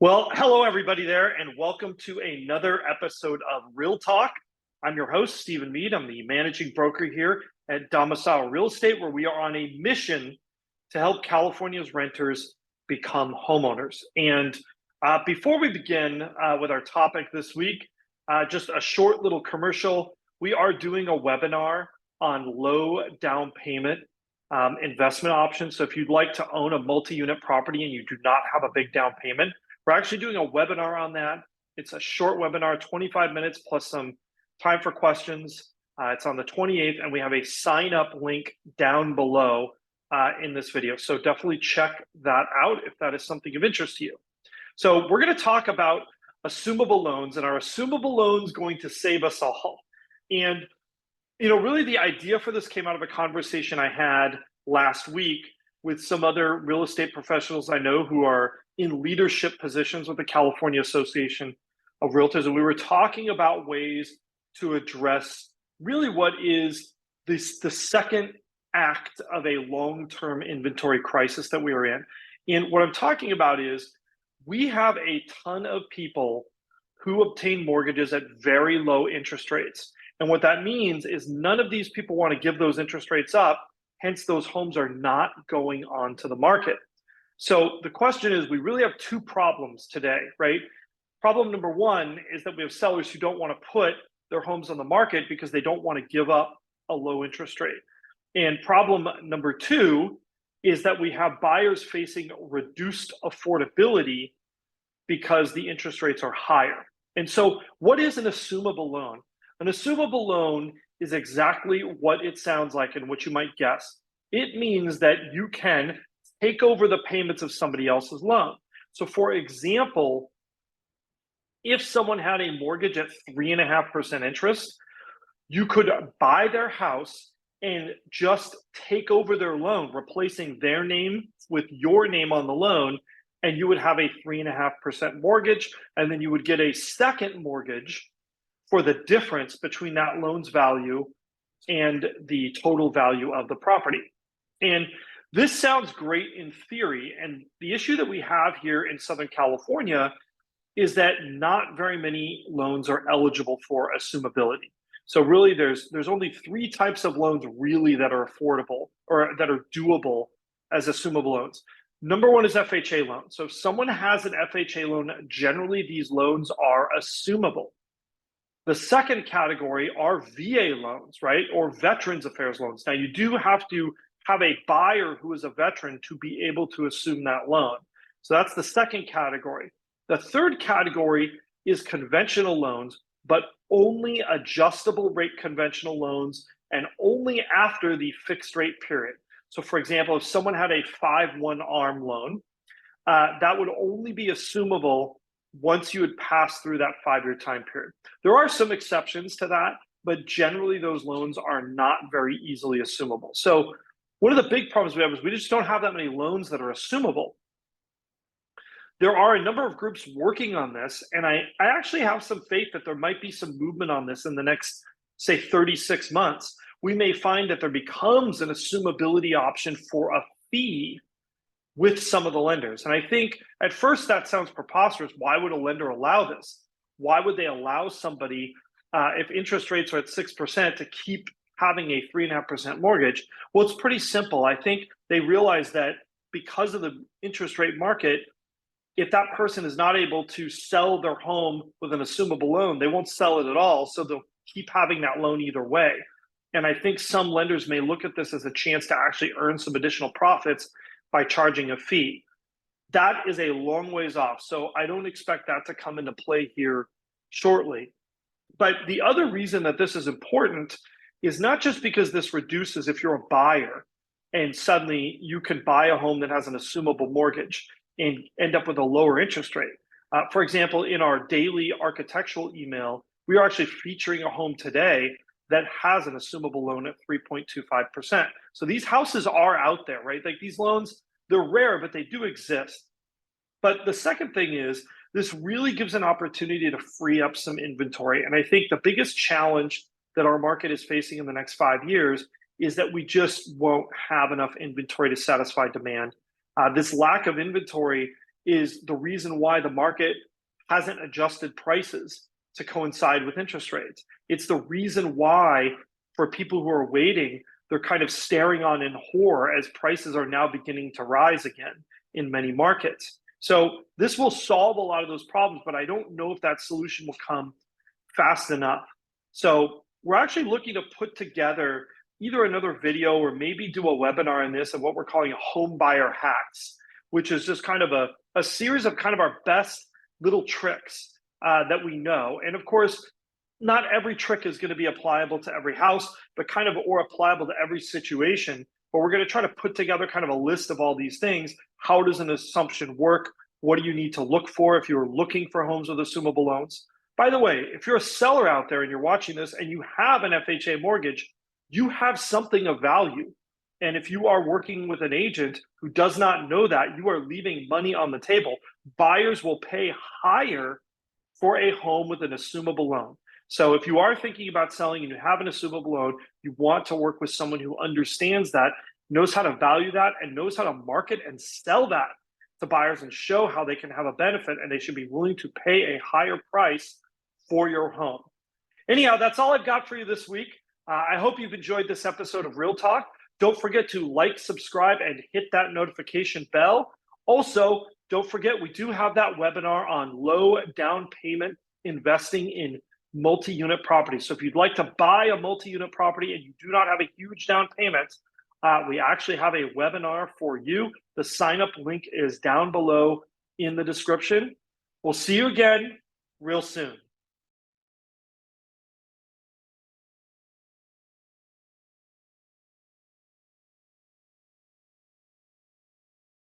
Well, hello everybody there, and welcome to another episode of Real Talk. I'm your host, Stephen Meade. I'm the managing broker here at Domicile Real Estate, where we are on a mission to help California's renters become homeowners. And before we begin with our topic this week, just a short little commercial. We are doing a webinar on low down payment investment options. So if you'd like to own a multi-unit property and you do not have a big down payment, we're actually doing a webinar on that. It's a short webinar, 25 minutes plus some time for questions. It's on the 28th, and we have a sign up link down below in this video. So definitely check that out if that is something of interest to you. So we're going to talk about assumable loans, and are assumable loans going to save us all? And really the idea for this came out of a conversation I had last week with some other real estate professionals I know who are in leadership positions with the California Association of Realtors. And we were talking about ways to address really what is the second act of a long-term inventory crisis that we are in. And what I'm talking about is we have a ton of people who obtain mortgages at very low interest rates. And what that means is none of these people want to give those interest rates up. Hence, those homes are not going onto the market. So the question is, we really have two problems today, right? Problem number one is that we have sellers who don't want to put their homes on the market because they don't want to give up a low interest rate. And problem number two is that we have buyers facing reduced affordability because the interest rates are higher. And so what is an assumable loan? An assumable loan is exactly what it sounds like and what you might guess. It means that you can take over the payments of somebody else's loan. So for example, if someone had a mortgage at 3.5% interest, you could buy their house and just take over their loan, replacing their name with your name on the loan, and you would have a 3.5% mortgage, and then you would get a second mortgage for the difference between that loan's value and the total value of the property. And this sounds great in theory. And the issue that we have here in Southern California is that not very many loans are eligible for assumability. So really there's only three types of loans really that are affordable or that are doable as assumable loans. Number one is FHA loans. So if someone has an FHA loan, generally these loans are assumable. The second category are VA loans, right? Or Veterans Affairs loans. Now, you do have to have a buyer who is a veteran to be able to assume that loan. So that's the second category. The third category is conventional loans, but only adjustable rate conventional loans and only after the fixed rate period. So for example, if someone had a 5/1 ARM loan, that would only be assumable once you had passed through that 5-year time period. There are some exceptions to that, but generally those loans are not very easily assumable. So one of the big problems we have is we just don't have that many loans that are assumable. There are a number of groups working on this, and I actually have some faith that there might be some movement on this in the next, say, 36 months. We may find that there becomes an assumability option for a fee with some of the lenders. And I think at first that sounds preposterous. Why would a lender allow this? Why would they allow somebody, if interest rates are at 6%, to keep having a 3.5% mortgage? Well, it's pretty simple. I think they realize that because of the interest rate market, if that person is not able to sell their home with an assumable loan, they won't sell it at all. So they'll keep having that loan either way. And I think some lenders may look at this as a chance to actually earn some additional profits by charging a fee. That is a long ways off. So I don't expect that to come into play here shortly. But the other reason that this is important is not just because this reduces if you're a buyer and suddenly you can buy a home that has an assumable mortgage and end up with a lower interest rate. For example, in our daily architectural email, we are actually featuring a home today that has an assumable loan at 3.25%. So these houses are out there, right? Like these loans, they're rare, but they do exist. But the second thing is this really gives an opportunity to free up some inventory. And I think the biggest challenge that our market is facing in the next 5 years is that we just won't have enough inventory to satisfy demand. This lack of inventory is the reason why the market hasn't adjusted prices to coincide with interest rates. It's the reason why, for people who are waiting, they're kind of staring on in horror as prices are now beginning to rise again in many markets. So this will solve a lot of those problems, but I don't know if that solution will come fast enough. So we're actually looking to put together either another video or maybe do a webinar on this of what we're calling home buyer hacks, which is just kind of a series of kind of our best little tricks that we know. And of course, not every trick is going to be applicable to every house, but kind of or applicable to every situation. But we're going to try to put together kind of a list of all these things. How does an assumption work? What do you need to look for if you're looking for homes with assumable loans? By the way, if you're a seller out there and you're watching this and you have an FHA mortgage, you have something of value. And if you are working with an agent who does not know that, you are leaving money on the table. Buyers will pay higher for a home with an assumable loan. So if you are thinking about selling and you have an assumable loan, you want to work with someone who understands that, knows how to value that, and knows how to market and sell that to buyers and show how they can have a benefit and they should be willing to pay a higher price for your home. Anyhow, that's all I've got for you this week. I hope you've enjoyed this episode of Real Talk. Don't forget to like, subscribe, and hit that notification bell. Also, don't forget, we do have that webinar on low down payment investing in multi-unit property. So if you'd like to buy a multi-unit property and you do not have a huge down payment, we actually have a webinar for you. The sign-up link is down below in the description. We'll see you again real soon.